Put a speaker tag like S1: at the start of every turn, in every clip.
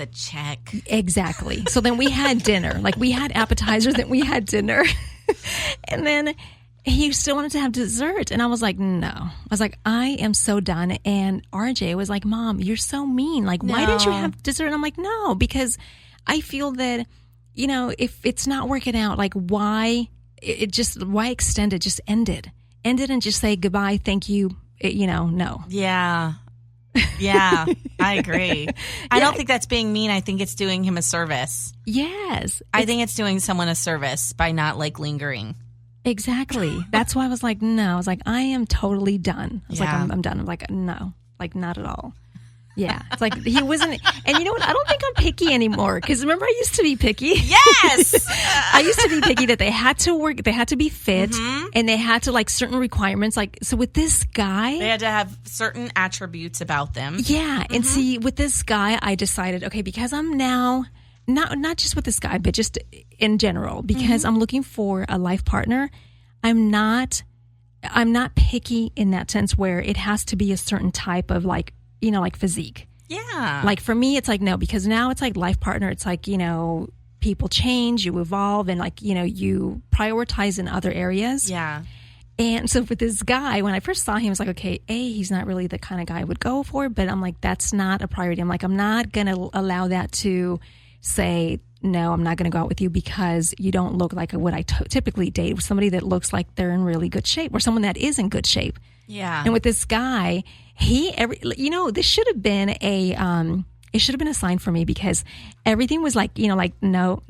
S1: the check.
S2: Exactly. So then we had dinner. Like, we had appetizers, then we had dinner. And then he still wanted to have dessert. And I was like, no. I was like, I am so done. And RJ was like, Mom, you're so mean. Like, why didn't you have dessert? And I'm like, no, because I feel that, you know, if it's not working out, like, why extend it? Just end it. End it and just say goodbye, thank you, no.
S1: Yeah. Yeah, I agree. I don't think that's being mean. I think it's doing him a service.
S2: Yes.
S1: I think it's doing someone a service by not, like, lingering.
S2: Exactly. That's why I was like, no. I was like, I am totally done. I was like, I'm done. I'm like, no, like, not at all. Yeah. It's like he wasn't. And you know what? I don't think I'm picky anymore. Because remember, I used to be picky.
S1: Yes.
S2: I used to be picky that they had to work, they had to be fit, and they had to, like, certain requirements. Like, so with this guy,
S1: they had to have certain attributes about them.
S2: Yeah. And see, with this guy, I decided, okay, because I'm now not just with this guy, but just in general, because I'm looking for a life partner. I'm not picky in that sense where it has to be a certain type of, like, you know, like, physique.
S1: Yeah.
S2: Like, for me, it's like, no, because now it's like life partner. It's like, you know, people change, you evolve, and, like, you know, you prioritize in other areas.
S1: Yeah.
S2: And so with this guy, when I first saw him, I was like, okay, he's not really the kind of guy I would go for, but I'm like, that's not a priority. I'm like, I'm not going to allow that to say, no, I'm not going to go out with you because you don't look like what I typically date, with somebody that looks like they're in really good shape or someone that is in good shape. Yeah. And with this guy, this should have been it should have been a sign for me, because everything was like, you know, like, no.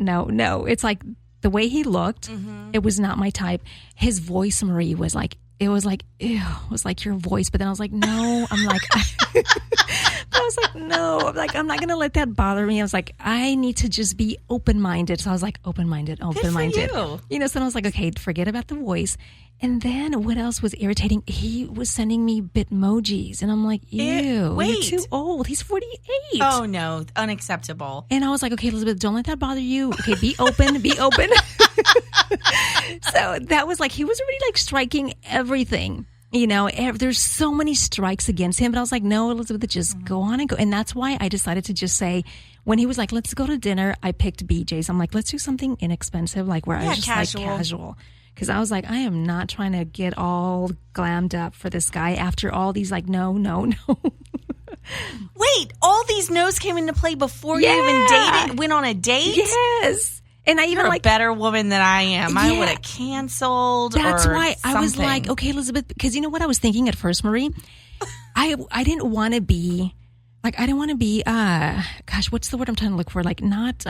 S2: It's like the way he looked, it was not my type. His voice, Marie, was like, it was like, ew, it was like your voice. But then I was like, no, I'm like, I was like, no, I'm like, I'm not going to let that bother me. I was like, I need to just be open-minded. So I was like, open-minded.
S1: Good for you.
S2: You know, so I was like, okay, forget about the voice. And then what else was irritating? He was sending me Bitmojis. And I'm like, ew, you're too old. He's 48.
S1: Oh, no. Unacceptable.
S2: And I was like, okay, Elizabeth, don't let that bother you. Okay, be open, be open. So that was like, he was already, like, striking everything. You know, there's so many strikes against him. But I was like, no, Elizabeth, just go on and go. And that's why I decided to just say, when he was like, let's go to dinner, I picked BJ's. I'm like, let's do something inexpensive, like where I was just
S1: casual.
S2: like casual. Because I was like, I am not trying to get all glammed up for this guy after all these, like, no.
S1: Wait, all these no's came into play before you even went on a date?
S2: Yes. And I even
S1: You're a better woman than I am. I would have canceled.
S2: That's why
S1: something.
S2: I was like, okay, Elizabeth, because you know what I was thinking at first, Marie? I didn't want to be, like, I didn't want to be, gosh, what's the word I'm trying to look for? Like, not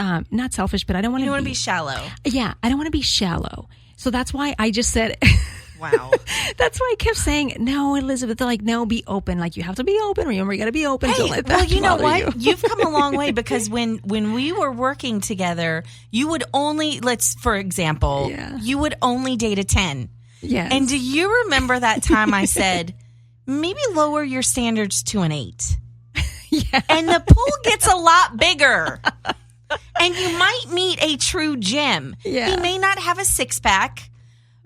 S2: selfish, but I don't want to be.
S1: You want to be shallow.
S2: Yeah, I don't want to be shallow. So that's why I just said,
S1: wow.
S2: That's why I kept saying, no, Elizabeth. They're like, no, be open. Like, you have to be open. Remember, you got to be open. Don't let that
S1: well, you know what?
S2: you.
S1: You've come a long way, because when we were working together, you would only, for example, you would only date a 10.
S2: Yes.
S1: And do you remember that time I said, maybe lower your standards to an 8?
S2: Yeah.
S1: And the pool gets a lot bigger. And you might meet a true gem.
S2: Yeah.
S1: He may not have a 6-pack,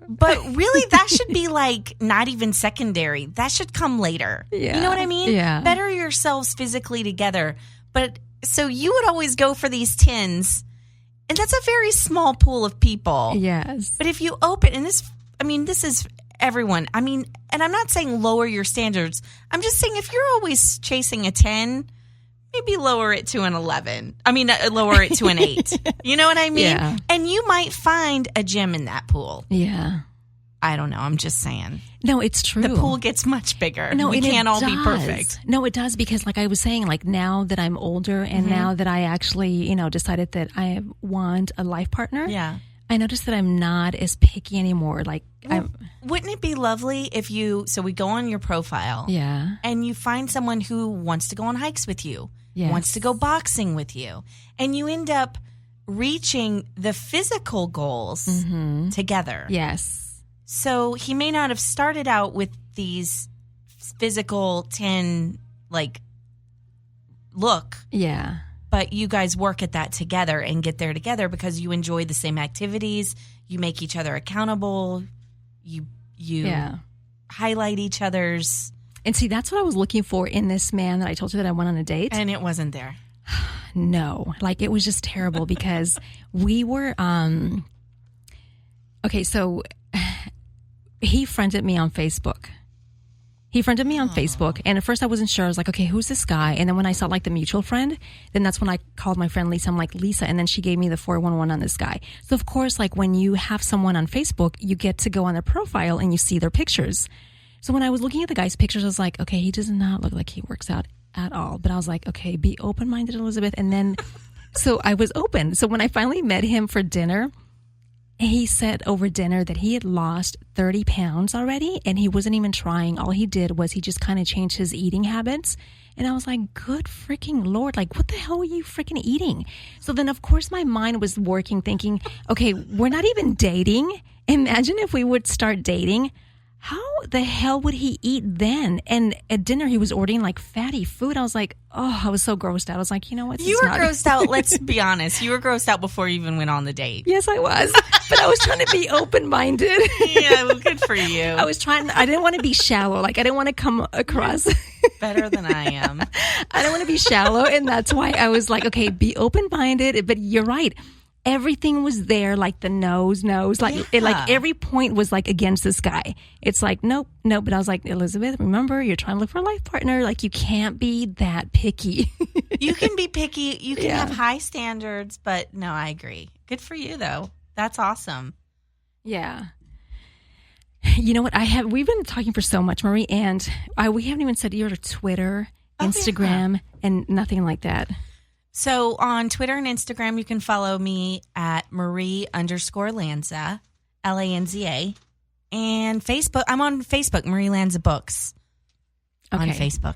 S1: but really that should be, like, not even secondary. That should come later.
S2: Yeah.
S1: You know what I mean?
S2: Yeah.
S1: Better yourselves physically together. But so you would always go for these 10s, and that's a very small pool of people.
S2: Yes.
S1: But if you open, and this is everyone. I mean, and I'm not saying lower your standards. I'm just saying if you're always chasing a 10, maybe lower it to an 11. I mean, lower it to an 8. You know what I mean?
S2: Yeah.
S1: And you might find a gem in that pool.
S2: Yeah.
S1: I don't know. I'm just saying.
S2: No, it's true.
S1: The pool gets much bigger.
S2: No,
S1: we can't all be perfect.
S2: No, it does, because like I was saying, like now that I'm older and now that I actually, you know, decided that I want a life partner.
S1: Yeah.
S2: I noticed that I'm not as picky anymore. Like,
S1: wouldn't it be lovely if so we go on your profile.
S2: Yeah.
S1: And you find someone who wants to go on hikes with you.
S2: Yes.
S1: Wants to go boxing with you. And you end up reaching the physical goals together.
S2: Yes.
S1: So he may not have started out with these physical 10, like, look.
S2: Yeah.
S1: But you guys work at that together and get there together because you enjoy the same activities. You make each other accountable. You highlight each other's.
S2: And see, that's what I was looking for in this man that I told you that I went on a date.
S1: And it wasn't there.
S2: no. Like, it was just terrible because we were, okay, so he friended me on Facebook. And at first I wasn't sure. I was like, okay, who's this guy? And then when I saw like the mutual friend, then that's when I called my friend Lisa. I'm like, Lisa, and then she gave me the 411 on this guy. So of course, like when you have someone on Facebook, you get to go on their profile and you see their pictures. So when I was looking at the guy's pictures, I was like, okay, he does not look like he works out at all. But I was like, okay, be open-minded, Elizabeth. And then, so I was open. So when I finally met him for dinner, he said over dinner that he had lost 30 pounds already and he wasn't even trying. All he did was he just kind of changed his eating habits. And I was like, good freaking Lord, like, what the hell are you freaking eating? So then, of course, my mind was working, thinking, okay, we're not even dating. Imagine if we would start dating. How the hell would he eat then? And at dinner, he was ordering like fatty food. I was like, oh, I was so grossed out. I was like, you know what?
S1: You were grossed out. Let's be honest. You were grossed out before you even went on the date.
S2: Yes, I was. But I was trying to be open-minded.
S1: Yeah, well, good for you.
S2: I didn't want to be shallow. Like, I didn't want to come across
S1: better than I am.
S2: I don't want to be shallow. And that's why I was like, okay, be open-minded. But you're right. Everything was there, like the nose, like like every point was like against this guy. It's like, nope. But I was like, Elizabeth, remember, you're trying to look for a life partner. Like, you can't be that picky.
S1: You can be picky. You can have high standards, but no, I agree. Good for you, though. That's awesome.
S2: Yeah. You know what? We've been talking for so much, Marie, and we haven't even said your Twitter, Instagram, and nothing like that.
S1: So on Twitter and Instagram, you can follow me at Marie_Lanza, Lanza. And Facebook, I'm on Facebook, Marie Lanza Books on Facebook.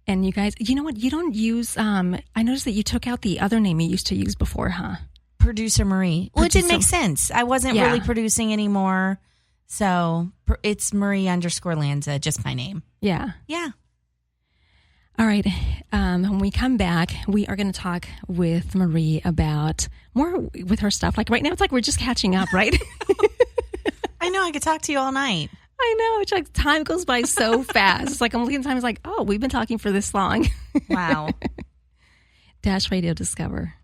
S2: And you guys, you know what? You don't use, I noticed that you took out the other name you used to use before, huh?
S1: Producer Marie. Well, it didn't make sense. I wasn't really producing anymore. So it's Marie_Lanza, just my name.
S2: Yeah.
S1: Yeah.
S2: All right. When we come back, we are going to talk with Marie about more with her stuff. Like right now, it's like we're just catching up, right?
S1: I know. I could talk to you all night.
S2: I know. It's like time goes by so fast. It's like I'm looking at time. It's like, oh, we've been talking for this long.
S1: Wow.
S2: Dash Radio Discover.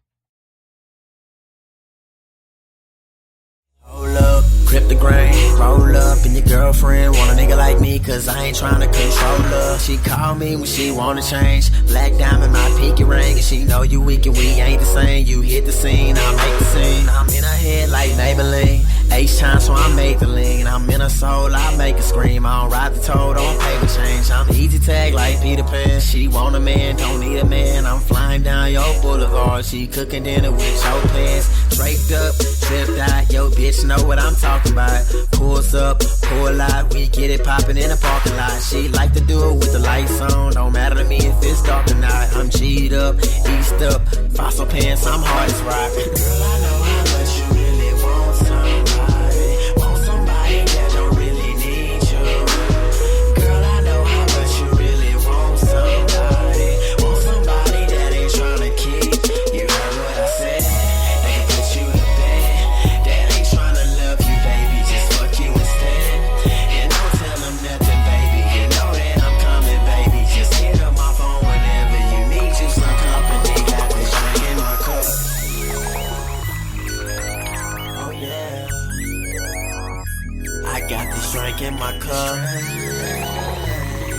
S3: Hold up, grip the grain, roll up, and your girlfriend want a nigga like me, cause I ain't tryna control her. She call me when she wanna change, black diamond, my pinky ring, and she know you weak and we ain't the same. You hit the scene, I make the scene, I'm in her head like Maybelline, H-time so I make the lean, I'm in her soul, I make her scream, I don't ride the toll, don't pay the change, I'm easy tag like Peter Pan, she want a man, don't need a man, I'm flying down your boulevard, she cooking dinner with your pants, draped up, tripped out, yo bitch know what I'm talking about. Pulls up, pull out, we get it poppin' in the parking lot. She like to do it with the lights on. Don't matter to me if it's dark or not. I'm G'd up, eased up, fossil pants, I'm hard as rock. Girl, I know how much you really want somebody that don't really need you. Girl, I know how much you really want somebody that ain't tryna keep. You heard what I said? They can put you to bed. That ain't tryna love you, baby, just fuck you instead. And don't tell them nothing, baby. You know that I'm coming, baby. Just hit up my phone whenever you need you some company. Got this drink in my cup. Oh yeah. I got this drink in my cup.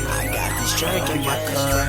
S3: I got this drink in my cup.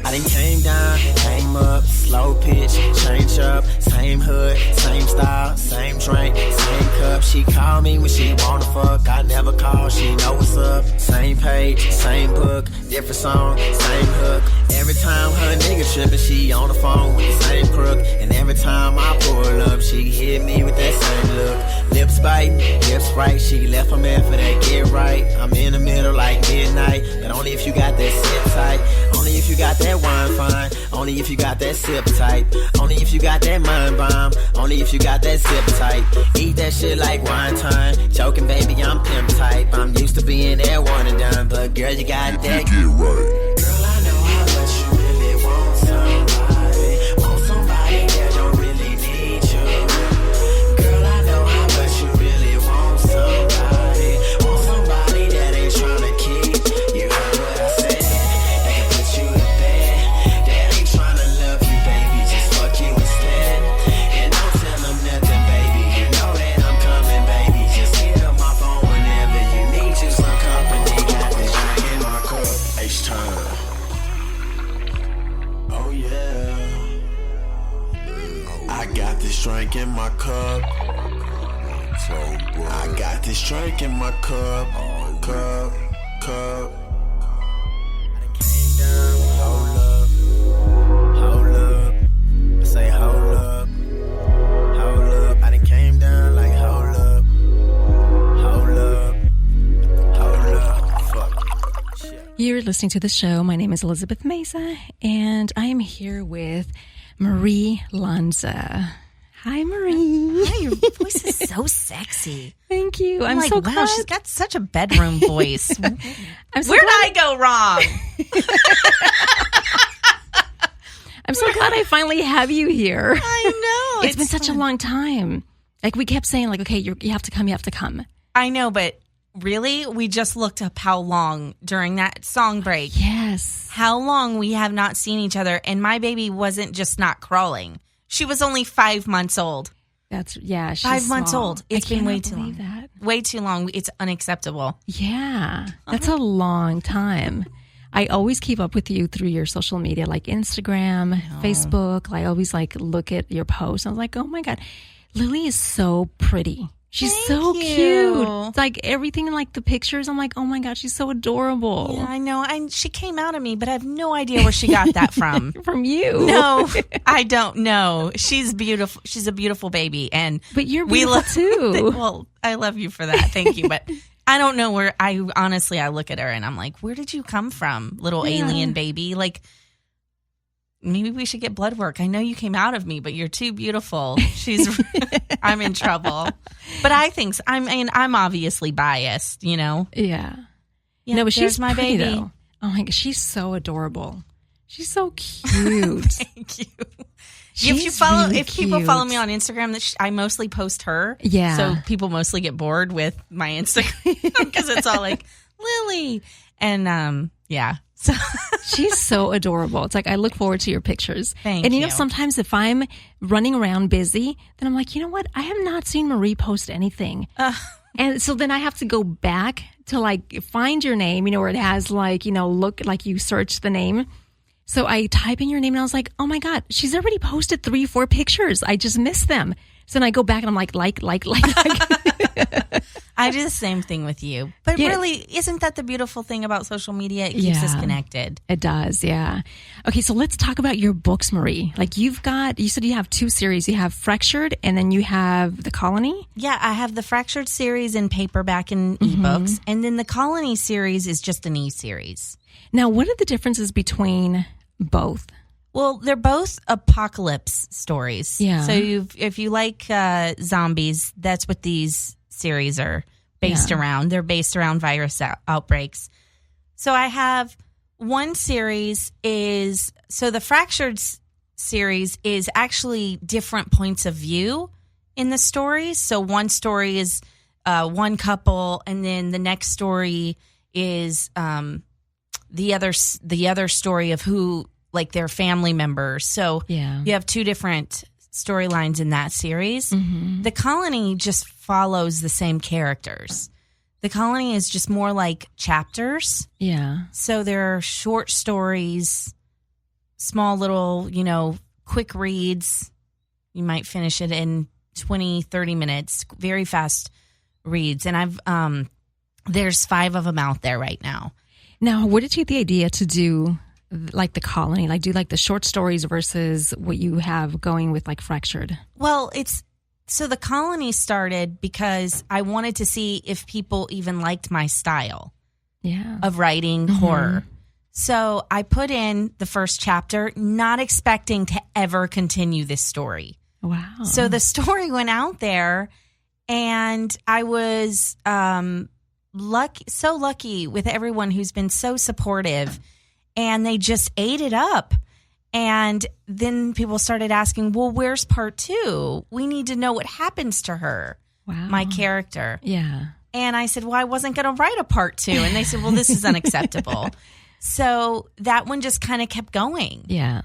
S3: I done came down, came up, slow pitch, change up, same hood, same style, same drink, same cup. She call me when she wanna fuck, I never call, she know what's up. Same page, same book, different song, same hook. Every time her nigga trippin', she on the phone with the same crook. And every time I pull up, she hit me with that same look. Lips biting, hips right, she left her man for that get right. I'm in the middle like midnight, but only if you got that sit tight. Only if you got that wine fine, only if you got that sip tight. Only if you got that mind bomb, only if you got that zip tight. Eat that shit like wine time, joking baby, I'm pimp type. I'm used to being that one and done, but girl, you got that get right. Girl, I know how much you really want somebody that don't really need you. Girl, I know how much you really want somebody that ain't tryna keep. You heard what I said, they can put you to bed. got this drink in my cup. I got this drink in my cup. Cup. I done came down, hold up. I say hold up. I done came down like hold up. Fuck. Shit.
S2: You're listening to the show. My name is Elizabeth Mesa, and I am here with Marie Lanza. Hi, Marie.
S1: Hi, your voice is so sexy.
S2: Thank you. I'm
S1: like,
S2: so
S1: wow,
S2: glad.
S1: she's got such a bedroom voice.
S2: I'm so
S1: Where did
S2: glad-
S1: I go wrong?
S2: I'm so glad I finally have you here.
S1: I know.
S2: It's been such a long time. Like, we kept saying, like, okay, you have to come.
S1: I know, but really, we just looked up how long during that song break.
S2: Yes.
S1: How long we have not seen each other, and my baby wasn't just not crawling. She was only 5 months old.
S2: She's
S1: 5 months
S2: small.
S1: old. It's
S2: I
S1: been
S2: cannot
S1: way too long.
S2: believe that.
S1: Way too long. It's unacceptable.
S2: Yeah, that's a long time. I always keep up with you through your social media, like Instagram, Facebook. I always like look at your posts. I was like, oh my God, Lily is so pretty. She's so
S1: Thank you.
S2: cute. It's like everything, like the pictures. I'm like, oh my God, she's so adorable.
S1: Yeah, I know. She came out of me, but I have no idea where she got that from.
S2: From you.
S1: No, I don't know. She's beautiful. She's a beautiful baby, and
S2: But you're beautiful too.
S1: Well, I love you for that. Thank you, but I don't know where. I look at her and I'm like, where did you come from, little alien baby? Like, maybe we should get blood work. I know you came out of me, but you're too beautiful. I'm in trouble. But I think I'm obviously biased, you know?
S2: Yeah.
S1: Yeah,
S2: No, but she's
S1: there's my
S2: pretty,
S1: baby.
S2: though. Oh my God, she's so adorable. She's so cute.
S1: Thank you.
S2: She's really
S1: if people follow me
S2: cute.
S1: on Instagram, I mostly post her.
S2: Yeah.
S1: So people mostly get bored with my Instagram because it's all like Lily and yeah. So
S2: She's so adorable. It's like I look forward to your pictures.
S1: Thank
S2: and you know,
S1: you.
S2: sometimes if I'm running around busy, then I'm like, you know what? I have not seen Marie post anything. And so then I have to go back to like find your name, you know, where it has like, you know, look like you search the name. So I type in your name and I was like, oh my God, she's already posted 3-4 pictures. I just missed them. So then I go back and I'm like.
S1: I do the same thing with you. But
S2: Yeah.
S1: really, isn't that the beautiful thing about social media? It keeps us
S2: Yeah.
S1: connected.
S2: It does, yeah. Okay, so let's talk about your books, Marie. Like you said you have 2 series. You have Fractured and then you have The Colony.
S1: Yeah, I have the Fractured series in paperback and ebooks, and then the Colony series is just an e-series.
S2: Now, what are the differences between both?
S1: Well, they're both apocalypse stories.
S2: Yeah.
S1: So if you like zombies, that's what these series are based around. They're based around virus outbreaks. So I have one series so the Fractured series is actually different points of view in the stories. So one story is one couple, and then the next story is the other story of who, like their family members. So
S2: Yeah.
S1: you have 2 different storylines in that series. The Colony just follows the same characters. The Colony is just more like chapters.
S2: Yeah.
S1: So there are short stories, small little, you know, quick reads. You might finish it in 20, 30 minutes, very fast reads. And there's 5 of them out there right now.
S2: Now, where did you get the idea to do like The Colony? Like do like the short stories versus what you have going with like Fractured?
S1: Well, so the Colony started because I wanted to see if people even liked my style
S2: Yeah.
S1: of writing horror. So I put in the first chapter, not expecting to ever continue this story.
S2: Wow.
S1: So the story went out there, and I was lucky with everyone who's been so supportive, and they just ate it up. And then people started asking, well, where's part 2? We need to know what happens to her,
S2: Wow.
S1: my character.
S2: Yeah.
S1: And I said, well, I wasn't going to write a part 2. And they said, well, this is unacceptable. So that one just kind of kept going.
S2: Yeah.